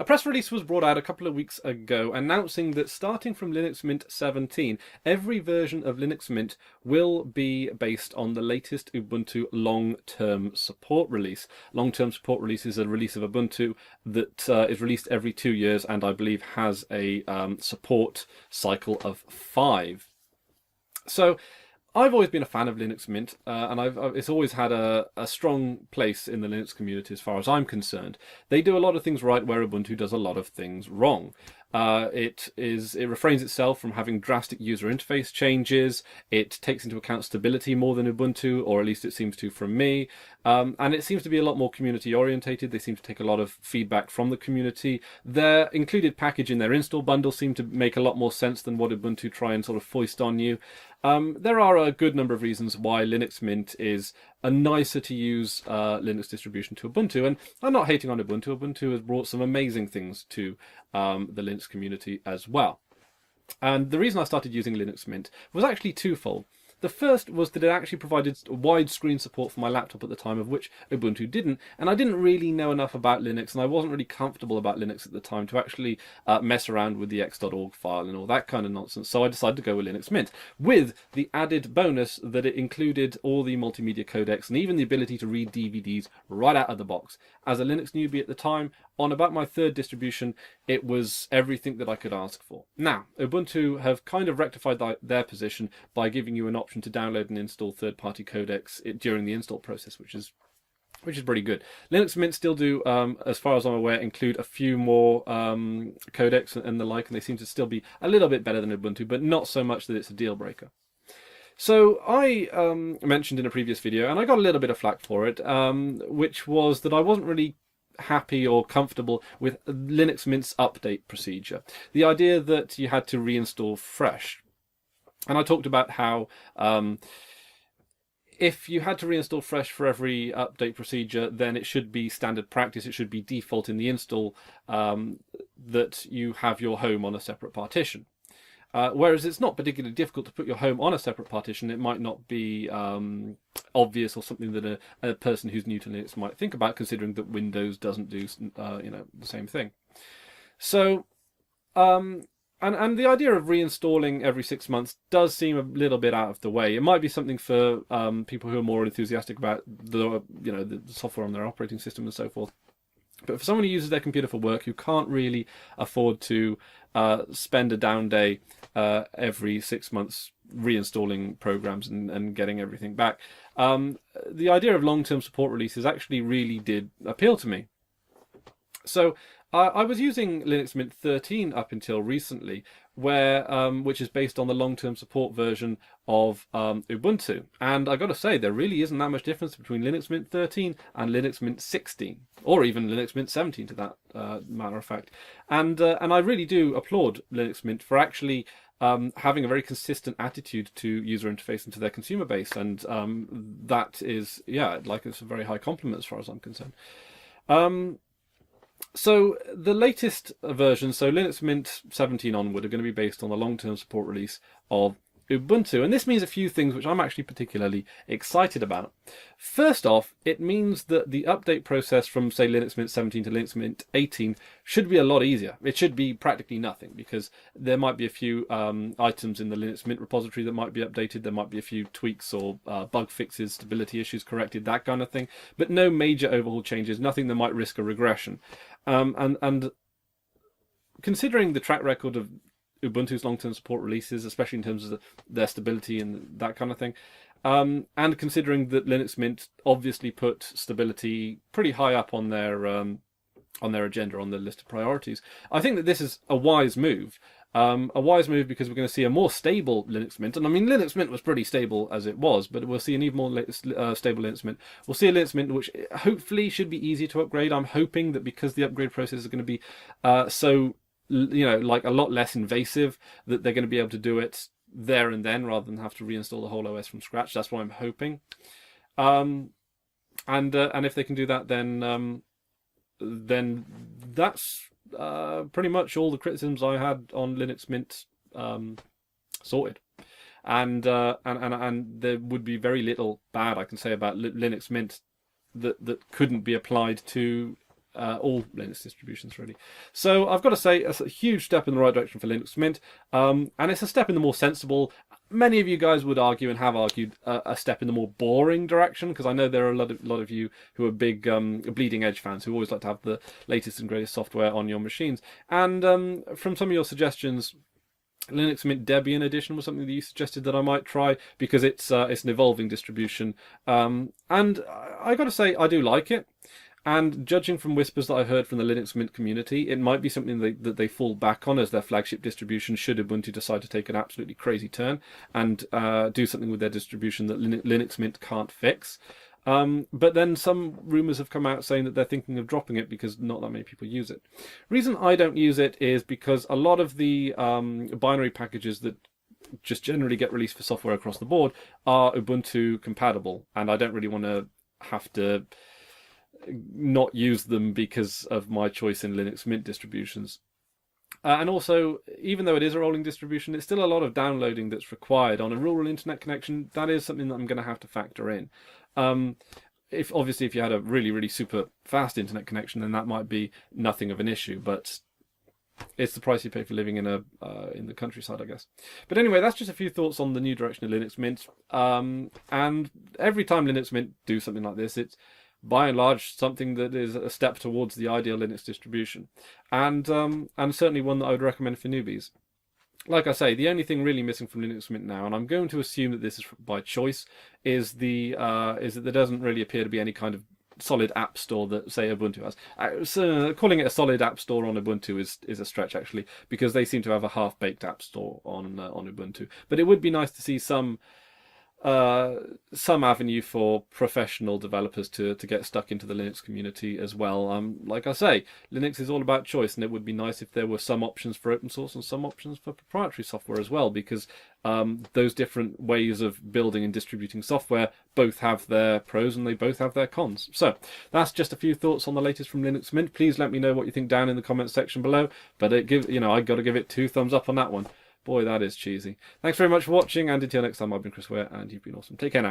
A press release was brought out a couple of weeks ago announcing that starting from Linux Mint 17, every version of Linux Mint will be based on the latest Ubuntu long-term support release. Long-term support release is a release of Ubuntu that is released every 2 years and I believe has a support cycle of 5. So I've always been a fan of Linux Mint, and it's always had a strong place in the Linux community as far as I'm concerned. They do a lot of things right where Ubuntu does a lot of things wrong. It refrains itself from having drastic user interface changes. It takes into account stability more than Ubuntu, or at least it seems to from me. And it seems to be a lot more community orientated. They seem to take a lot of feedback from the community. Their included package in their install bundle seem to make a lot more sense than what Ubuntu try and sort of foist on you. There are a good number of reasons why Linux Mint is a nicer to use Linux distribution to Ubuntu, and I'm not hating on Ubuntu. Ubuntu has brought some amazing things to the Linux community as well. And the reason I started using Linux Mint was actually twofold. The first was that it actually provided widescreen support for my laptop at the time, of which Ubuntu didn't, and I didn't really know enough about Linux, and I wasn't really comfortable about Linux at the time to actually mess around with the x.org file and all that kind of nonsense, so I decided to go with Linux Mint, with the added bonus that it included all the multimedia codecs and even the ability to read DVDs right out of the box. As a Linux newbie at the time, on about my third distribution, it was everything that I could ask for. Now, Ubuntu have kind of rectified their position by giving you an option to download and install third-party codecs during the install process, which is pretty good. Linux Mint still do, as far as I'm aware, include a few more codecs and the like, and they seem to still be a little bit better than Ubuntu, but not so much that it's a deal breaker. So I mentioned in a previous video, and I got a little bit of flack for it, which was that I wasn't really happy or comfortable with Linux Mint's update procedure. The idea that you had to reinstall fresh. And I talked about how if you had to reinstall fresh for every update procedure, then it should be standard practice. It should be default in the install that you have your home on a separate partition. Whereas it's not particularly difficult to put your home on a separate partition. It might not be obvious or something that a person who's new to Linux might think about, considering that Windows doesn't do the same thing. So and the idea of reinstalling every 6 months does seem a little bit out of the way. It might be something for people who are more enthusiastic about the software on their operating system and so forth. But for someone who uses their computer for work, who can't really afford to spend a down day every 6 months reinstalling programs and getting everything back, the idea of long-term support releases actually really did appeal to me. So I was using Linux Mint 13 up until recently, which is based on the long-term support version of Ubuntu. And I got to say, there really isn't that much difference between Linux Mint 13 and Linux Mint 16, or even Linux Mint 17 to that matter of fact. And I really do applaud Linux Mint for actually having a very consistent attitude to user interface and to their consumer base. And that is, it's a very high compliment as far as I'm concerned. So the latest version, so Linux Mint 17 onward, are going to be based on the long-term support release of Ubuntu. And this means a few things which I'm actually particularly excited about. First off, it means that the update process from, say, Linux Mint 17 to Linux Mint 18 should be a lot easier. It should be practically nothing, because there might be a few items in the Linux Mint repository that might be updated. There might be a few tweaks or bug fixes, stability issues corrected, that kind of thing. But no major overhaul changes, nothing that might risk a regression. And considering the track record of Ubuntu's long-term support releases, especially in terms of their stability and that kind of thing, and considering that Linux Mint obviously put stability pretty high up on their agenda, on their list of priorities, I think that this is a wise move. A wise move because we're going to see a more stable Linux Mint. And I mean, Linux Mint was pretty stable as it was, but we'll see an even more stable Linux Mint. We'll see a Linux Mint which hopefully should be easier to upgrade. I'm hoping that because the upgrade process is going to be like a lot less invasive, that they're going to be able to do it there and then rather than have to reinstall the whole OS from scratch. That's what I'm hoping. And if they can do that, then that's pretty much all the criticisms I had on Linux Mint sorted. And there would be very little bad I can say about Linux Mint that couldn't be applied to all Linux distributions really. So I've got to say it's a huge step in the right direction for Linux Mint, and it's a step in the more sensible. Many of you guys would argue and have argued a step in the more boring direction, because I know there are a lot of you who are big bleeding edge fans who always like to have the latest and greatest software on your machines. And from some of your suggestions, Linux Mint Debian Edition was something that you suggested that I might try, because it's an evolving distribution, and I got to say I do like it. And judging from whispers that I've heard from the Linux Mint community, it might be something that they fall back on as their flagship distribution should Ubuntu decide to take an absolutely crazy turn and do something with their distribution that Linux Mint can't fix. But then some rumours have come out saying that they're thinking of dropping it because not that many people use it. Reason I don't use it is because a lot of the binary packages that just generally get released for software across the board are Ubuntu compatible, and I don't really want to have to not use them because of my choice in Linux Mint distributions. And also, even though it is a rolling distribution, it's still a lot of downloading that's required on a rural internet connection. That is something that I'm going to have to factor in. If you had a really super fast internet connection, then that might be nothing of an issue. But it's the price you pay for living in the countryside, I guess. But anyway, that's just a few thoughts on the new direction of Linux Mint. And every time Linux Mint do something like this, it's by and large something that is a step towards the ideal Linux distribution, and certainly one that I would recommend for newbies. Like I say, the only thing really missing from Linux Mint now, and I'm going to assume that this is by choice, is that there doesn't really appear to be any kind of solid app store that, say, Ubuntu has. Calling it a solid app store on Ubuntu is a stretch, actually, because they seem to have a half-baked app store on Ubuntu. But it would be nice to see some avenue for professional developers to get stuck into the Linux community as well. Like I say, Linux is all about choice, and it would be nice if there were some options for open source and some options for proprietary software as well, because those different ways of building and distributing software both have their pros and they both have their cons. So that's just a few thoughts on the latest from Linux Mint. Please let me know what you think down in the comments section below. But I got to give it 2 thumbs up on that one. Boy, that is cheesy. Thanks very much for watching, and until next time, I've been Chris Ware, and you've been awesome. Take care now.